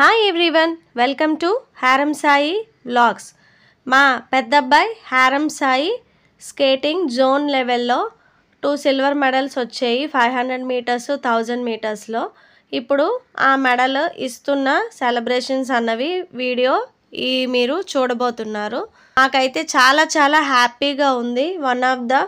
Hi everyone, welcome to హారం Sai vlogs. మా పెద్దబ్బాయి హారం సాయి స్కేటింగ్ జోన్ లెవెల్లో 2 సిల్వర్ మెడల్స్ వచ్చాయి. 500 మీటర్స్ 1000 మీటర్స్లో. ఇప్పుడు ఆ మెడల్ ఇస్తున్న సెలబ్రేషన్స్ అన్నవి వీడియో మీరు చూడబోతున్నారు. నాకైతే చాలా హ్యాపీగా ఉంది. One of the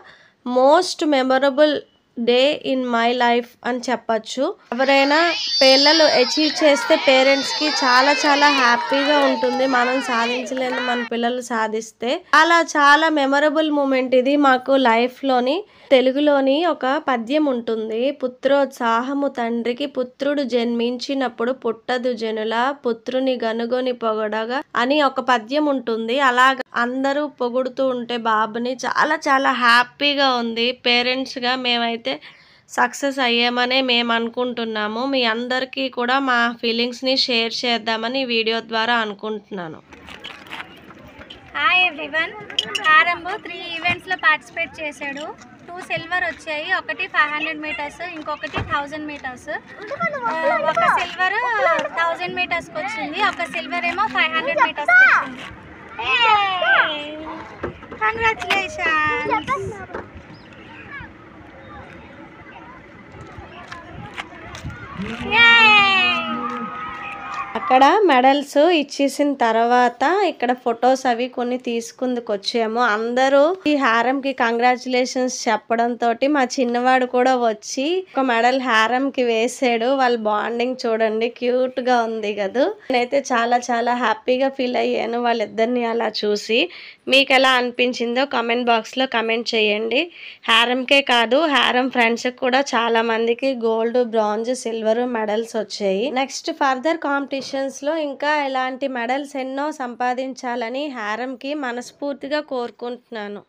most memorable day in my life అని చెప్పచ్చు. ఎవరైనా పిల్లలు అచీవ్ చేస్తే పేరెంట్స్కి చాలా హ్యాపీగా ఉంటుంది. మనం సాధించలేని మన పిల్లలు సాధిస్తే చాలా మెమొరబుల్ మూమెంట్ ఇది మాకు లైఫ్లోని. తెలుగులోని ఒక పద్యం ఉంటుంది. పుత్రోత్సాహము తండ్రికి పుత్రుడు జన్మించినప్పుడు పుట్టదు జనుల పుత్రుని గనుగొని పొగడగా అని ఒక పద్యం ఉంటుంది. అలాగ అందరూ పొగుడుతూ ఉంటే బాబుని చాలా హ్యాపీగా ఉంది. పేరెంట్స్గా మేమైతే సక్సెస్ అయ్యామనే మేము అనుకుంటున్నాము. మీ అందరికీ కూడా మా ఫీలింగ్స్ని షేర్ చేద్దామని వీడియో ద్వారా అనుకుంటున్నాను. హాయ్ ఎవ్రీవన్, హారంబు 3 ఈవెంట్స్లో పార్టిసిపేట్ చేశాడు. 2 సిల్వర్ వచ్చాయి. ఒకటి 500 మీటర్స్, ఇంకొకటి 1000 మీటర్స్. ఒక సిల్వర్ 1000 మీటర్స్కి వచ్చింది, ఒక సిల్వర్ ఏమో 500 మీటర్స్కి వచ్చింది. కంగ్రాచులేషన్స్. అక్కడ మెడల్స్ ఇచ్చేసిన తర్వాత ఇక్కడ ఫొటోస్ అవి కొన్ని తీసుకుందుకు వచ్చాము. అందరూ ఈ హారంకి కంగ్రాచులేషన్స్ చెప్పడంతో మా చిన్నవాడు కూడా వచ్చి ఒక మెడల్ హారంకి వేసాడు. వాళ్ళ బాండింగ్ చూడండి, క్యూట్ గా ఉంది కదా. నేనైతే చాలా హ్యాపీగా ఫీల్ అయ్యాను వాళ్ళిద్దరిని అలా చూసి. మీకు ఎలా అనిపించిందో కామెంట్ బాక్స్ లో కామెంట్ చేయండి. హారంకే కాదు, హారం ఫ్రెండ్స్ కూడా చాలా మందికి గోల్డ్, బ్రాంజ్, సిల్వర్ మెడల్స్ వచ్చాయి. నెక్స్ట్ ఫర్దర్ కాంపిటీషన్స్ లో ఇంకా ఇలాంటి మెడల్స్ ఎన్నో సంపాదించాలని హారంకి మనస్ఫూర్తిగా కోరుకుంటున్నాను.